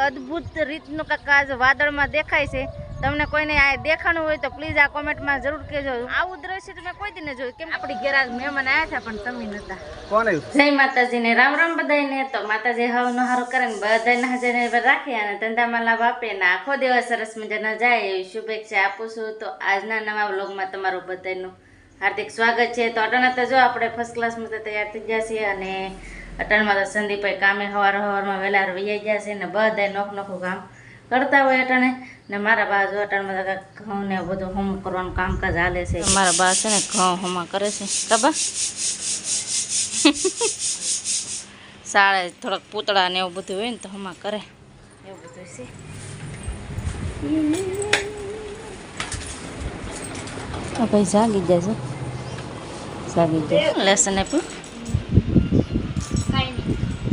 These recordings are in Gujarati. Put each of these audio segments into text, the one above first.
અદ્ભુત રીતનું કાંઈક આજ વાદળમાં દેખાય છે. તમને કોઈને આ દેખાણું હોય તો પ્લીઝ આ કોમેન્ટમાં જરૂર કહેજો. આવું દ્રશ્ય તમે કોઈ દી ન જોયું. કેમ આપણી ઘેર આજ મહેમાન આવ્યા હતા પણ તમે નતા. કોણ આવ્યું? જય માતાજીને રામ રામ બધાને. તો માતાજી હવનો હારો કરે ને બધાને હાજર રાખી અને ધંધામાં લાભ આપે ને આખો દિવસ સરસ મજાના જાય એવી શુભેચ્છા આપું છું. તો આજના નવા વ્લોગમાં તમારું બધાનું હાર્દિક સ્વાગત છે. તો અટાણા તો જો આપણે ફર્સ્ટ ક્લાસમાં તો તૈયાર થઈ ગયા છીએ અને અટાણમાં તો સંદીપભાઈ કામે સવારમાં વહેલા વૈયા ગયા છે ને બધા નોખું કામ કરતા હોય અટાણે ને મારા બા જો અટાણમાં ઘઉં ને બધું હોમ કરવાનું કામકાજ હાલે છે. મારા બા છે ને ઘઉં હોમા કરે છે કબા શાળે થોડાક પૂતળા ને એવું બધું હોય ને તો હોમા કરે એવું બધું છે. ભાઈ જાગી જાય છે જાગી જાય લેસન આપ્યું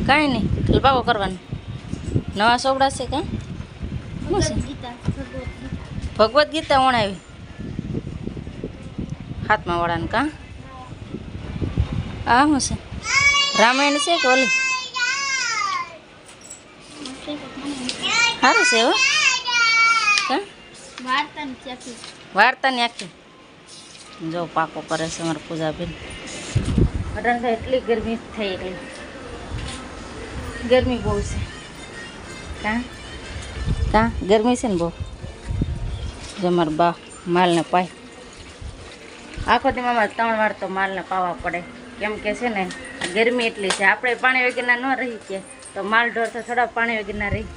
કાંઈ નહીં ખાલી પાકો કરવાનું. નવા સોપડા છે કાં ભગવદ્ ગીતા ઓણાવી હાથમાં વળાને કાં આ શું છે રામાયણ છે કે ઓલી સારું છે હો કાં વાર્તાની આખી જો પાકો કરે છે અમારા પૂજાબેન. અટાણે એટલી ગરમી થઈ ગઈ ગરમી બહુ છે કાં કાં ગરમી છે ને બહુ. જો મારા બા માલને પાય આખો દીમાં 3 વાર તો માલને પાવા પડે કેમ કે છે ને ગરમી એટલી છે. આપણે પાણી વગરના ન રહી કે તો માલ ઢોર તો થોડા પાણી વગરના રહી.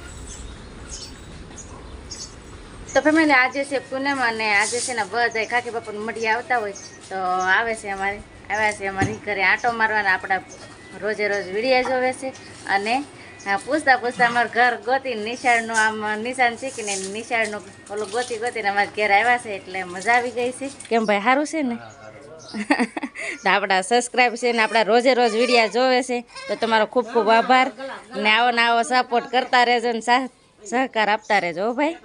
તો ફેમિલી આજે છે પૂનમ અને આજે છે ને બધા કાકી બાપાને મઢી આવતા હોય તો આવે છે આવ્યા છે અમારી ઘરે આંટો મારવાના. આપણા રોજે રોજ વિડીયો જોવે છે અને પૂછતા અમારું ઘર ગોતી નિશાળનું આમ નિશાન શીખીને નિશાળનું ઓલું ગોતીને અમારા ઘેર આવ્યા છે એટલે મજા આવી ગઈ છે. કેમ ભાઈ સારું છે ને તો આપણા સબસ્ક્રાઈબ છે ને આપણા રોજે રોજ વિડીયો જોવે છે તો તમારો ખૂબ ખૂબ આભાર ને આવો ને આવો સપોર્ટ કરતા રહેજો ને સહકાર આપતા રહેજો ભાઈ.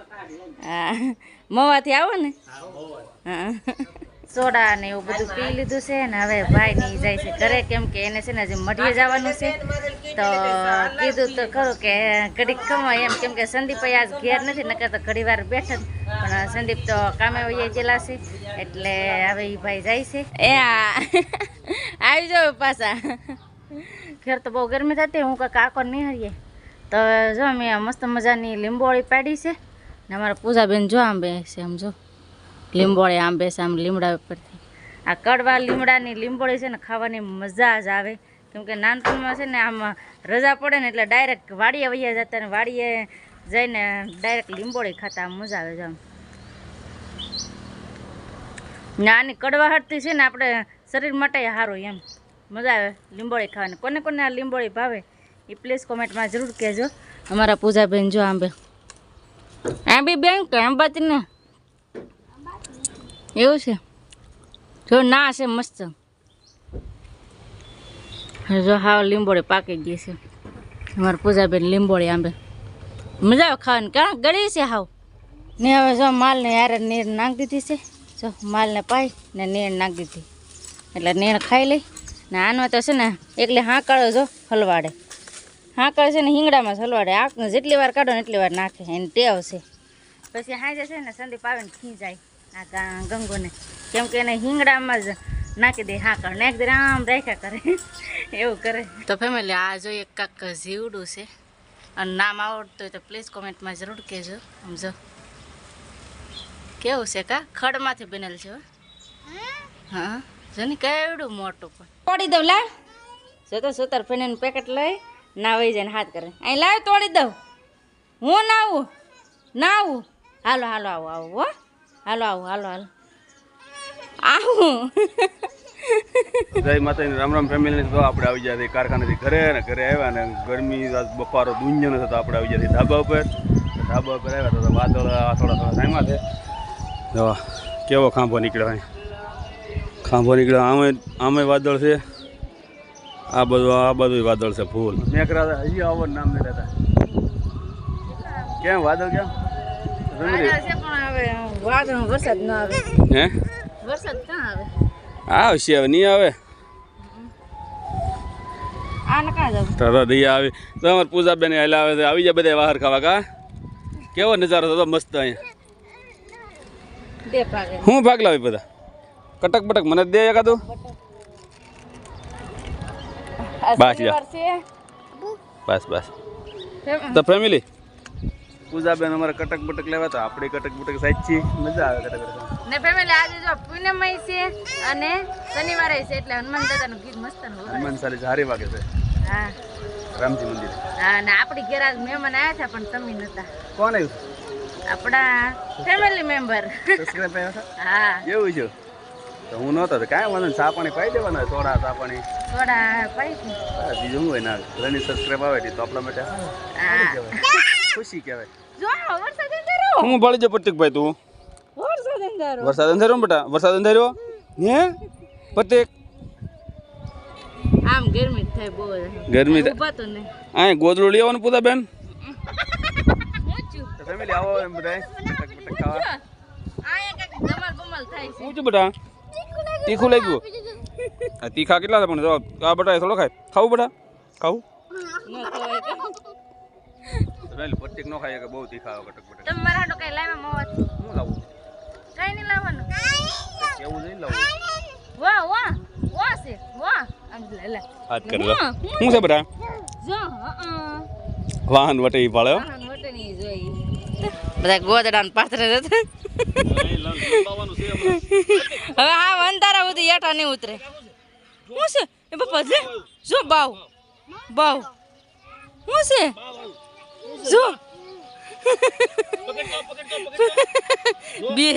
હા મોવાથી આવો ને હા સોડા ને એવું બધું પી લીધું છે ને હવે ભાઈ ની જાય છે ઘરે કેમ કે એને છે ને હજી મઢીએ જવાનું છે. તો કીધું તો ખરું કે ઘડીક ખમાય એમ કેમ કે સંદીપભાઈ આજ ઘેર નથી નકર તો ઘડી વાર બેઠા પણ સંદીપ તો કામે વહી ગયેલા છે એટલે હવે એ ભાઈ જાય છે. એ આવી જાવ પાછા ઘેર તો બહુ ગરમી થતી હું કાંઈક આકો નહીં હરીએ તો જો મેં મસ્ત મજાની લીંબોળી પાડી છે ને અમારા પૂજાબેન જો આંબે છે આમ જો લીંબોળી આંબે છે આમ લીમડા ઉપરથી. આ કડવા લીમડાની લીંબોળી છે ને ખાવાની મજા જ આવે કેમ કે નાનપણમાં છે ને આમ રજા પડે ને એટલે ડાયરેક્ટ વાડીએ વૈયા જતા ને વાડીએ જઈને ડાયરેક્ટ લીંબોળી ખાતા આમ મજા આવે છે આમ. ને આની કડવાહટથી છે ને આપણે શરીર માટે સારું એમ મજા આવે લીંબોળી ખાવાની. કોને કોને આ લીંબોળી ભાવે એ પ્લીઝ કોમેન્ટમાં જરૂર કહેજો. અમારા પૂજાબેન જો આંબે આંબી બેન કે આંબાતી ને એવું છે જો ના છે મસ્ત. જો હાવ લીંબોળી પાકી ગઈ છે અમારા પૂજાબેન લીંબોળી આંબે મજા આવે ખાવાની કાં ગળી છે હાવ ને. હવે જો માલને યારે નીર નાખી દીધી છે જો માલને પાઈ ને નીર નાખી દીધી એટલે નીર ખાઈ લઈ ને. આનો તો છે ને એકલી હાંકળો જો હલવાડે હાંકળ છે ને હિંગડામાં જ હલવાડે આંખને જેટલી વાર કાઢો ને એટલી વાર નાખે એની ટેવ છે. પછી હાજે છે ને સંદીપ આવે ને ખીંચાય આ ગંગોને કેમ કે એને હિંગડામાં જ નાખી દે હાંકળ ને એકદમ આમ રાખ્યા કરે એવું કરે. તો ફેમિલી આ જો એક કાંક જીવડું છે અને નામ આવડતું હોય તો પ્લીઝ કોમેન્ટમાં જરૂર કહેજો. સમજો કેવું છે કા ખડમાંથી બનેલ છે હા જો ને કેવડું મોટું પણ તોડી દઉં લા જો તો સુતર ફેણીનું પેકેટ લઈ ના વહી જાય ને હાથ કરે અહીં લાવ તોડી દઉં હું ના આવું હાલો આવું હો હાલો આવું જય માતાજી રામ રામ ફેમિલી. તો આપણે આવી ગયા કારખાનેથી ઘરે આવ્યા ને ગરમી બપારો દુનિયાનો થતો આપણે આવી ગયા ધાબા ઉપર આવ્યા તો વાદળ થોડા ટાઈમમાં છે. જો કેવો ખાંભો નીકળ્યો આમે વાદળ છે આ બધું વાદળ છે ફૂલ મેઘરાજા હજી આવો નામ નહીં રહેતા કેમ વાદળ કેમ વરસાદ ન આવે હે વરસાદ ક્યાં આવે આવશે હવે નહીં આવે આ નકા જાવ તો દયા આવી તો અમારે પૂજાબેન હાલ આવે છે આવી જાય બધા બહાર ખાવા કા કેવો નજારો થતો મસ્ત અહીંયા દે પાગે હું ભાગ લાવી બધા કટક બટક મને જ દે એકાદું બસ જા બસ બસ તો ફેમિલી પૂજાબેન અમારે કટક બટક લેવા તો આપણે કટક બટક સાચી મજા આવે કટક બટક ને ફેમિલી આજે જો પૂનમય છે અને શનિવારે છે એટલે હનુમાન દાદાનું ગીત મસ્ત હનુમાન ચાલીસા હારી વાગે છે હા રામજી મંદિર હા ને આપણી ઘેર આજ મહેમાન આવ્યા હતા પણ તમે નતા કોણ આવ્યું આપણા ફેમિલી મેમ્બર સબસ્ક્રાઇબ આવ્યા હતા હા એવું છે તો હું નહોતો તો કાંઈ વાંધો ચા પાણી પાઈ દેવાના સોડા ચા પાણી થોડા પૈ બીજું શું હોય ના ઘણી સબસ્ક્રાઇબ આવે તો આપણા માટે હા ખુશી કહેવાય જો વરસાદ અંધારો હું બળી જાય પ્રતિકભાઈ તું વરસાદ અંધારો વરસાદ અંધાર્યો ને બેટા વરસાદ અંધાર્યો હે પ્રતિક આમ ગરમી થાય બહુ ગરમી ઉભા તો ને આ ગોદડું લઈ આવવાનું પૂતા બેન ઊંચું ફેમિલી આવો એમ બધા બટક બટક ખાવા આયા કઈક ધમાલ બમાલ થાય છે ઊંચું બેટા તીખું લાગ્યું આ તીખા કેટલા હતા પણ જો આ બટા થોડો ખાય ખાવું બેટા ખાવું ન ખવાય કે ફેમિલી પ્રતિક નો ખાય કે બહુ તીખા આવે કટક બટક તમે મારા હાટો કઈ લાવ્યા મોવા હું લાવું કઈ નહીં લાવવાનું કેવું નહીં લાવું વાહ વાહ વાહ છે વાહ આમ લે લે હાથ કરી લો શું છે બેટા જો વાહન વટે ઈ ભાળે વાહન વટે નહીં જોઈ બધા ગોદડા ને પાથરે જતા હવે હા અંધારા સુધી યાટા નહીં ઉતરે શું છે એ બાપા લે જો બાવ બાવ શું છે જો બે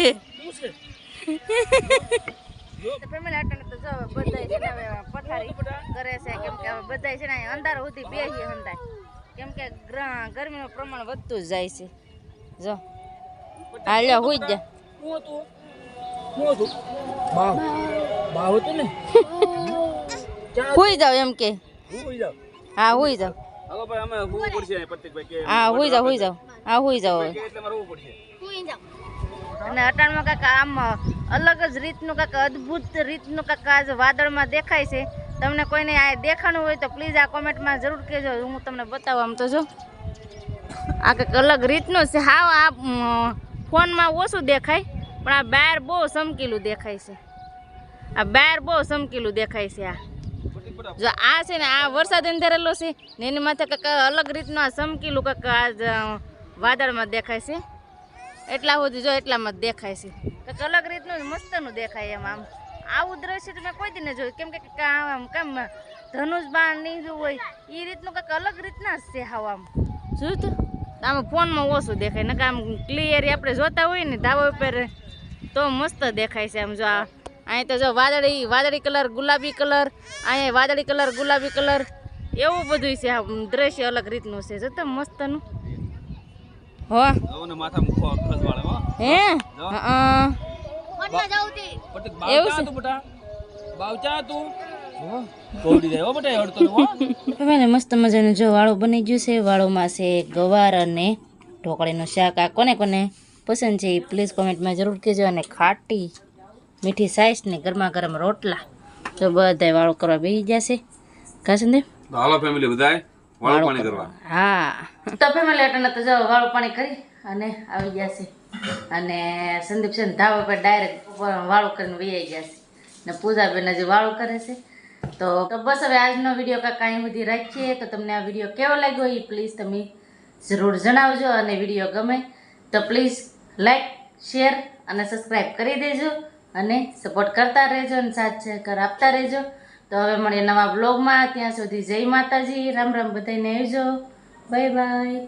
ફેમિલી આટાને તો જો બધાય છે ને હવે પથારી કરે છે કેમ કે હવે બધાય છે ને અંધારા સુધી બેહી હંધાય કેમ કે ગરમીનું પ્રમાણ વધતું જ જાય છે જો હાલ્યો હુઈ જા હુઈ જાવ એમ કે હા હુઈ જાવ હાલો ભાઈ અમે હું પડશે પ્રતિકભાઈ કે હા હુઈ જાવ હા હુઈ જાવ હવે એટલે મારે હું પડશે અને અટાણમાં કાકા આમ અલગ જ રીતનું કાકા અદ્ભુત રીતનું કાકા આજ વાદળમાં દેખાય છે તમને કોઈને આ દેખાણું હોય તો પ્લીઝ આ કોમેન્ટમાં જરૂર કહેજો હું તમને બતાવવા આમ તો જો આ કંઈક અલગ રીતનું છે હા આ ફોનમાં ઓછું દેખાય પણ આ બહાર બહુ ચમકીલું દેખાય છે આ બહાર બહુ ચમકીલું દેખાય છે આ જો આ છે ને આ વરસાદ અંધારેલો છે ને એની માથે કાકા અલગ રીતનું આ ચમકીલું કાકા આજ વાદળમાં દેખાય છે એટલા સુધી જો એટલામાં જ દેખાય છે કંઈક અલગ રીતનું મસ્તનું દેખાય એમ આમ આવું દ્રશ્ય તમે કોઈ દી ન જોયું કેમ કે આમ કેમ ધનુષ બાણ નહીં હોય એ રીતનું કંઈક અલગ રીતના જ છે હાવ આમ જોયું તો આમ ફોનમાં ઓછું દેખાય ને કે આમ ક્લિયર આપણે જોતા હોય ને ધાબા ઉપર તો મસ્ત દેખાય છે આમ જો અહીં તો જો વાદળી કલર ગુલાબી કલર અહીંયા વાદળી કલર ગુલાબી કલર એવું બધું છે આમ દ્રશ્ય અલગ રીતનું છે જોતા મસ્તનું હો ઓને માથા મુખો ખસવાળે હો હે હા પટક બાવ એવું ચા છે? તું બટા બાવ ચા તું કોડી જાય હો બટા હડતો હો હવે મસ્ત મજાનું જો વાળું બની ગયું છે વાળુંમાં છે ગવાર અને ઢોકળીનું શાક આ કોને કોને પસંદ છે એ પ્લીઝ કોમેન્ટમાં જરૂર કહેજો અને ખાટી મીઠી સાઈસ ને ગરમા ગરમ રોટલા તો બધાય વાળું કરવા બેસી જશે કાસંદે તો હાલો ફેમિલી બધાય વાળું પાણી કરવા હા તો ફેમિલી અટને તો જો વાળું પાણી કરી અને આવી જશે અને સંદીપ છે ને ધાબા પર ડાયરેક્ટ વાળું કરીને વૈયાઈ જશે ને પૂજાબેન હજી વાળું કરે છે તો બસ હવે આજનો વિડીયો કાંઈ સુધી રાખીએ તો તમને આ વિડીયો કેવો લાગ્યો એ પ્લીઝ તમે જરૂર જણાવજો અને વિડીયો ગમે તો પ્લીઝ લાઈક શેર અને સબસ્ક્રાઈબ કરી દેજો અને સપોર્ટ કરતા રહેજો અને સાથ સહકાર આપતા રહેજો તો હવે મળીએ નવા બ્લોગમાં ત્યાં સુધી જય માતાજી રામ રામ બધાને આવજો બાય બાય